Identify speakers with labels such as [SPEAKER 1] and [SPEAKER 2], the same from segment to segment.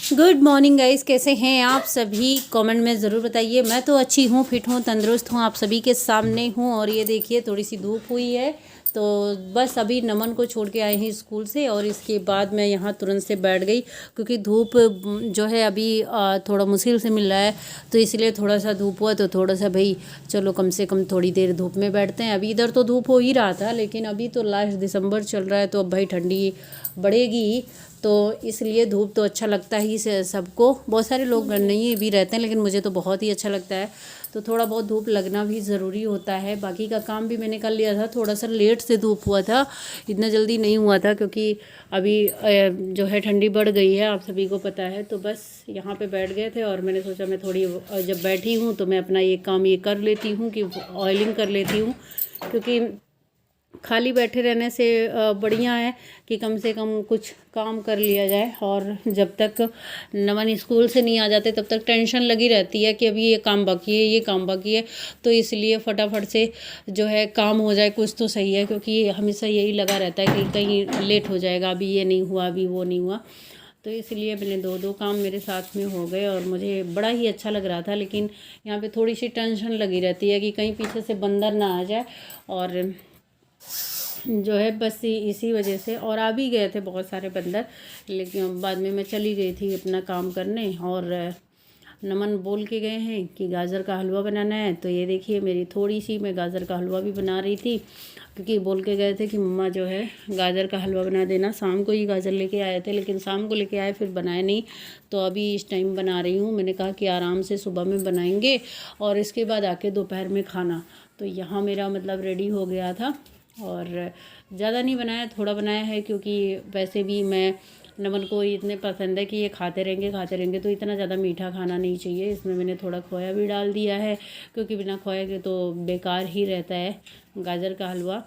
[SPEAKER 1] Good morning guys, कैसे हैं आप सभी? कमेंट में ज़रूर बताइए। मैं तो अच्छी हूँ, फिट हूँ, तंदुरुस्त हूँ, आप सभी के सामने हूँ। और ये देखिए थोड़ी सी धूप हुई है, तो बस अभी नमन को छोड़ के आए हैं स्कूल से और इसके बाद मैं यहाँ तुरंत से बैठ गई, क्योंकि धूप जो है अभी थोड़ा मुश्किल से मिल रहा है, तो इसलिए थोड़ा सा धूप हुआ तो थोड़ा सा भाई चलो कम से कम थोड़ी देर धूप में बैठते हैं। अभी इधर तो धूप हो ही रहा था, लेकिन अभी तो लास्ट दिसंबर चल रहा है, तो अब भाई ठंडी बढ़ेगी, तो इसलिए धूप तो अच्छा लगता ही सबको। बहुत सारे लोग नहीं भी रहते हैं, लेकिन मुझे तो बहुत ही अच्छा लगता है। तो थोड़ा बहुत धूप लगना भी ज़रूरी होता है। बाकी का काम भी मैंने कर लिया था, थोड़ा सा लेट से धूप हुआ था, इतना जल्दी नहीं हुआ था, क्योंकि अभी जो है ठंडी बढ़ गई है, आप सभी को पता है। तो बस यहाँ पे बैठ गए थे और मैंने सोचा मैं थोड़ी जब बैठी हूँ तो मैं अपना ये काम ये कर लेती हूँ कि ऑयलिंग कर लेती हूँ, क्योंकि खाली बैठे रहने से बढ़िया है कि कम से कम कुछ काम कर लिया जाए। और जब तक नमन स्कूल से नहीं आ जाते तब तक टेंशन लगी रहती है कि अभी ये काम बाकी है, ये काम बाकी है, तो इसलिए फटाफट से जो है काम हो जाए कुछ तो सही है, क्योंकि हमेशा यही लगा रहता है कि कहीं लेट हो जाएगा, अभी ये नहीं हुआ, अभी वो नहीं हुआ। तो इसलिए मैंने दो काम मेरे साथ में हो गए और मुझे बड़ा ही अच्छा लग रहा था। लेकिन यहाँ पे थोड़ी सी टेंशन लगी रहती है कि कहीं पीछे से बंदर ना आ जाए, और जो है बस इसी वजह से। और आ भी गए थे बहुत सारे बंदर, लेकिन बाद में मैं चली गई थी अपना काम करने। और नमन बोल के गए हैं कि गाजर का हलवा बनाना है, तो ये देखिए मेरी थोड़ी सी मैं गाजर का हलवा भी बना रही थी, क्योंकि बोल के गए थे कि मम्मा जो है गाजर का हलवा बना देना। शाम को ही गाजर लेके आए थे, लेकिन शाम को लेके आए फिर बनाए नहीं, तो अभी इस टाइम बना रही हूँ। मैंने कहा कि आराम से सुबह में बनाएंगे और इसके बाद आके दोपहर में खाना। तो यहाँ मेरा मतलब रेडी हो गया था, और ज़्यादा नहीं बनाया, थोड़ा बनाया है, क्योंकि वैसे भी मैं नमन को इतने पसंद है कि ये खाते रहेंगे, तो इतना ज़्यादा मीठा खाना नहीं चाहिए। इसमें मैंने थोड़ा खोया भी डाल दिया है, क्योंकि बिना खोए के तो बेकार ही रहता है गाजर का हलवा।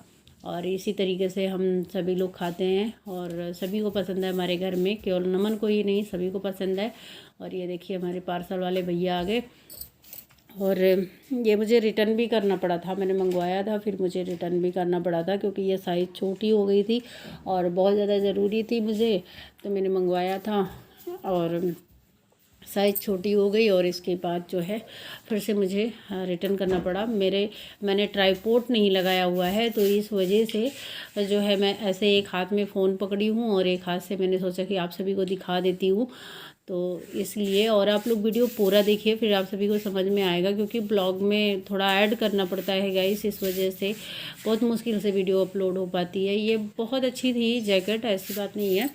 [SPEAKER 1] और इसी तरीके से हम सभी लोग खाते हैं और सभी को पसंद है हमारे घर में, केवल नमन को ही नहीं सभी को पसंद है। और ये देखिए हमारे पार्सल वाले भैया आ गए, और ये मुझे रिटर्न भी करना पड़ा था। मैंने मंगवाया था, फिर मुझे रिटर्न भी करना पड़ा था, क्योंकि ये साइज़ छोटी हो गई थी और बहुत ज़्यादा ज़रूरी थी मुझे, तो मैंने मंगवाया था और साइज़ छोटी हो गई। और इसके बाद जो है फिर से मुझे रिटर्न करना पड़ा। मैंने ट्राईपोड नहीं लगाया हुआ है, तो इस वजह से जो है मैं ऐसे एक हाथ में फ़ोन पकड़ी हूँ और एक हाथ से मैंने सोचा कि आप सभी को दिखा देती हूँ, तो इसलिए। और आप लोग वीडियो पूरा देखिए, फिर आप सभी को समझ में आएगा, क्योंकि ब्लॉग में थोड़ा ऐड करना पड़ता है गाइस, इस वजह से बहुत मुश्किल से वीडियो अपलोड हो पाती है। ये बहुत अच्छी थी जैकेट, ऐसी बात नहीं है,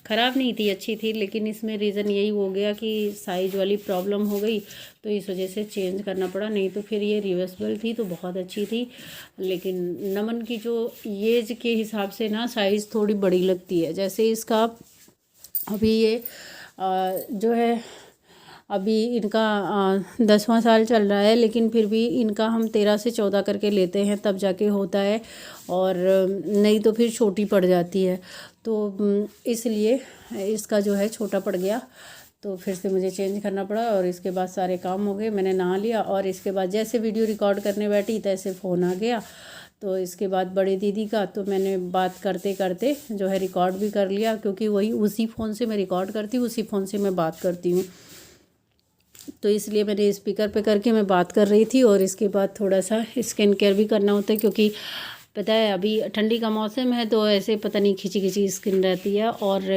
[SPEAKER 1] ख़राब नहीं थी, अच्छी थी, लेकिन इसमें रीज़न यही हो गया कि साइज़ वाली प्रॉब्लम हो गई, तो इस वजह से चेंज करना पड़ा। नहीं तो फिर ये रिवर्सिबल थी तो बहुत अच्छी थी, लेकिन नमन की जो एज के हिसाब से ना साइज़ थोड़ी बड़ी लगती है। जैसे इसका अभी ये जो है अभी इनका 10वां साल चल रहा है, लेकिन फिर भी इनका हम 13 से 14 करके लेते हैं, तब जाके होता है, और नहीं तो फिर छोटी पड़ जाती है। तो इसलिए इसका जो है छोटा पड़ गया, तो फिर से मुझे चेंज करना पड़ा। और इसके बाद सारे काम हो गए, मैंने नहा लिया, और इसके बाद जैसे वीडियो रिकॉर्ड करने बैठी तैसे फ़ोन आ गया। तो इसके बाद बड़ी दीदी का, तो मैंने बात करते करते जो है रिकॉर्ड भी कर लिया, क्योंकि वही उसी फ़ोन से मैं रिकॉर्ड करती हूँ, उसी फ़ोन से मैं बात करती हूँ, तो इसलिए मैंने स्पीकर पे करके मैं बात कर रही थी। और इसके बाद थोड़ा सा स्किन केयर भी करना होता है, क्योंकि पता है अभी ठंडी का मौसम है, तो ऐसे पता नहीं खिंची खिंची स्किन रहती है और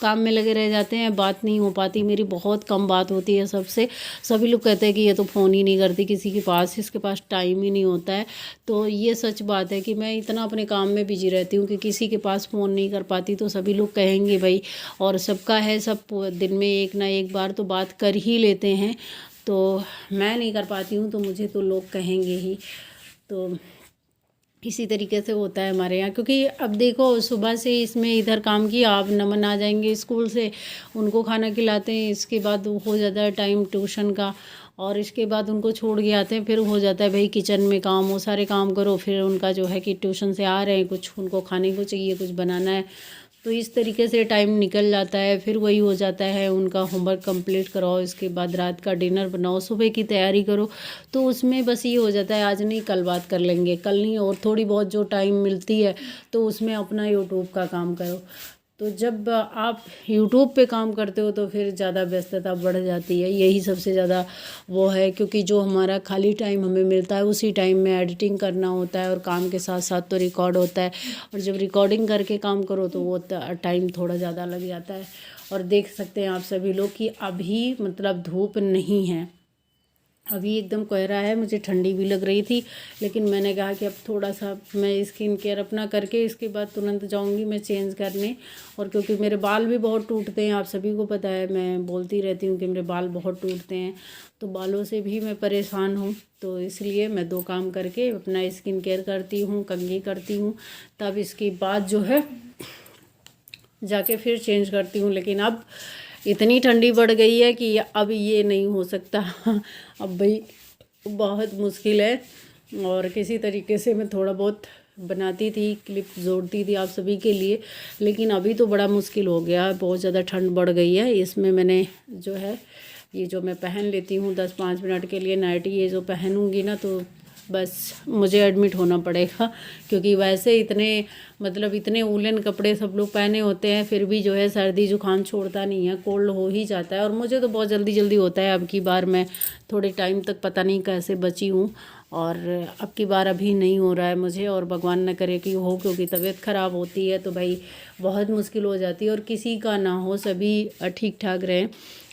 [SPEAKER 1] काम में लगे रह जाते हैं, बात नहीं हो पाती। मेरी बहुत कम बात होती है सबसे, सभी लोग कहते हैं कि ये तो फ़ोन ही नहीं करती किसी के पास, इसके पास टाइम ही नहीं होता है। तो ये सच बात है कि मैं इतना अपने काम में बिजी रहती हूँ कि किसी के पास फ़ोन नहीं कर पाती। तो सभी लोग कहेंगे भाई, और सबका है, सब दिन में एक ना एक बार तो बात कर ही लेते हैं, तो मैं नहीं कर पाती हूँ तो मुझे तो लोग कहेंगे ही। तो इसी तरीके से होता है हमारे यहाँ, क्योंकि अब देखो सुबह से इसमें इधर काम किया, अब नमन आ जाएंगे स्कूल से, उनको खाना खिलाते हैं, इसके बाद हो जाता है टाइम ट्यूशन का, और इसके बाद उनको छोड़ के आते हैं, फिर हो जाता है भाई किचन में काम, वो सारे काम करो, फिर उनका जो है कि ट्यूशन से आ रहे हैं, कुछ उनको खाने को चाहिए, कुछ बनाना है, तो इस तरीके से टाइम निकल जाता है। फिर वही हो जाता है, उनका होमवर्क कंप्लीट कराओ, इसके बाद रात का डिनर बनाओ, सुबह की तैयारी करो, तो उसमें बस ये हो जाता है आज नहीं कल बात कर लेंगे, कल नहीं, और थोड़ी बहुत जो टाइम मिलती है तो उसमें अपना यूट्यूब का काम करो। तो जब आप यूट्यूब पे काम करते हो तो फिर ज़्यादा व्यस्तता बढ़ जाती है, यही सबसे ज़्यादा वो है, क्योंकि जो हमारा खाली टाइम हमें मिलता है उसी टाइम में एडिटिंग करना होता है और काम के साथ साथ तो रिकॉर्ड होता है, और जब रिकॉर्डिंग करके काम करो तो वो टाइम थोड़ा ज़्यादा लग जाता है। और देख सकते हैं आप सभी लोग कि अभी मतलब धूप नहीं है, अभी एकदम कोहरा है। मुझे ठंडी भी लग रही थी, लेकिन मैंने कहा कि अब थोड़ा सा मैं स्किन केयर अपना करके इसके बाद तुरंत जाऊंगी मैं चेंज करने। और क्योंकि मेरे बाल भी बहुत टूटते हैं, आप सभी को पता है, मैं बोलती रहती हूँ कि मेरे बाल बहुत टूटते हैं, तो बालों से भी मैं परेशान हूँ। तो इसलिए मैं 2 काम करके अपना स्किन केयर करती हूँ, कंघी करती हूँ, तब इसके बाद जो है जाके फिर चेंज करती हूँ। लेकिन अब इतनी ठंडी बढ़ गई है कि अब ये नहीं हो सकता। अब भाई बहुत मुश्किल है। और किसी तरीके से मैं थोड़ा बहुत बनाती थी, क्लिप जोड़ती थी आप सभी के लिए, लेकिन अभी तो बड़ा मुश्किल हो गया है, बहुत ज़्यादा ठंड बढ़ गई है। इसमें मैंने जो है ये जो मैं पहन लेती हूँ 10-5 मिनट के लिए नाइटी, ये जो पहनूंगी ना तो बस मुझे एडमिट होना पड़ेगा, क्योंकि वैसे इतने मतलब इतने वूलन कपड़े सब लोग पहने होते हैं, फिर भी जो है सर्दी जुकाम छोड़ता नहीं है, कोल्ड हो ही जाता है। और मुझे तो बहुत जल्दी जल्दी होता है। अब की बार मैं थोड़े टाइम तक पता नहीं कैसे बची हूँ, और अब की बार अभी नहीं हो रहा है मुझे, और भगवान न करे कि हो, क्योंकि तबीयत ख़राब होती है तो भाई बहुत मुश्किल हो जाती है। और किसी का ना हो, सभी ठीक ठाक रहें।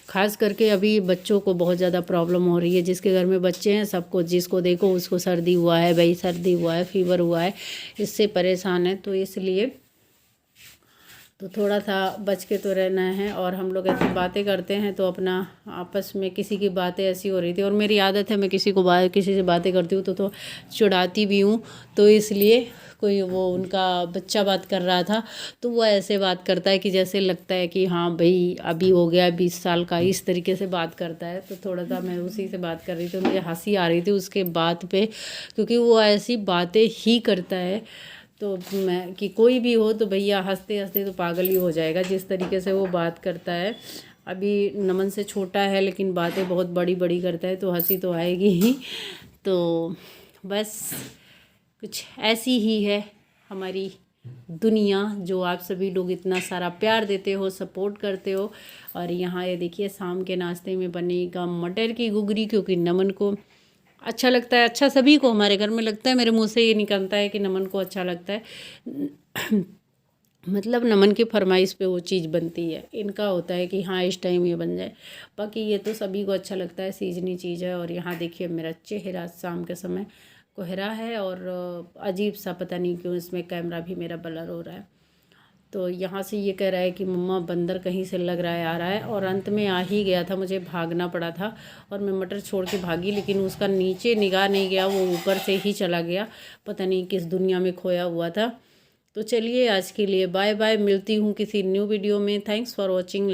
[SPEAKER 1] खास करके अभी बच्चों को बहुत ज़्यादा प्रॉब्लम हो रही है, जिसके घर में बच्चे हैं सबको, जिसको देखो उसको सर्दी हुआ है भाई, सर्दी हुआ है, फीवर हुआ है, इससे परेशान है। तो इसलिए तो थोड़ा सा बच के तो रहना है। और हम लोग ऐसी बातें करते हैं तो अपना आपस में किसी की बातें ऐसी हो रही थी, और मेरी आदत है मैं किसी से बातें करती हूँ तो चिढ़ाती भी हूँ। तो इसलिए कोई वो उनका बच्चा बात कर रहा था, तो वो ऐसे बात करता है कि जैसे लगता है कि हाँ भाई अभी हो गया 20 साल का, इस तरीके से बात करता है। तो थोड़ा सा मैं उसी से बात कर रही थी, मुझे हंसी आ रही थी उसके बात पे, क्योंकि वो ऐसी बातें ही करता है। तो मैं कि कोई भी हो तो भैया हंसते हंसते तो पागल ही हो जाएगा, जिस तरीके से वो बात करता है। अभी नमन से छोटा है लेकिन बातें बहुत बड़ी बड़ी करता है, तो हंसी तो आएगी ही। तो बस कुछ ऐसी ही है हमारी दुनिया, जो आप सभी लोग इतना सारा प्यार देते हो, सपोर्ट करते हो। और यहाँ ये देखिए शाम के नाश्ते में बनेगा मटर की घुघरी, क्योंकि नमन को अच्छा लगता है। अच्छा सभी को हमारे घर में लगता है, मेरे मुंह से ये निकलता है कि नमन को अच्छा लगता है। मतलब नमन की फरमाइश पे वो चीज़ बनती है, इनका होता है कि हाँ इस टाइम ये बन जाए। बाकी ये तो सभी को अच्छा लगता है, सीजनी चीज़ है। और यहाँ देखिए मेरा चेहरा शाम के समय कोहरा है, और अजीब सा पता नहीं क्यों इसमें कैमरा भी मेरा ब्लर हो रहा है। तो यहाँ से ये कह रहा है कि मम्मा बंदर कहीं से लग रहा है आ रहा है, और अंत में आ ही गया था, मुझे भागना पड़ा था और मैं मटर छोड़ के भागी, लेकिन उसका नीचे निगाह नहीं गया, वो ऊपर से ही चला गया, पता नहीं किस दुनिया में खोया हुआ था। तो चलिए आज के लिए बाय बाय, मिलती हूँ किसी न्यू वीडियो में। Thanks for watching.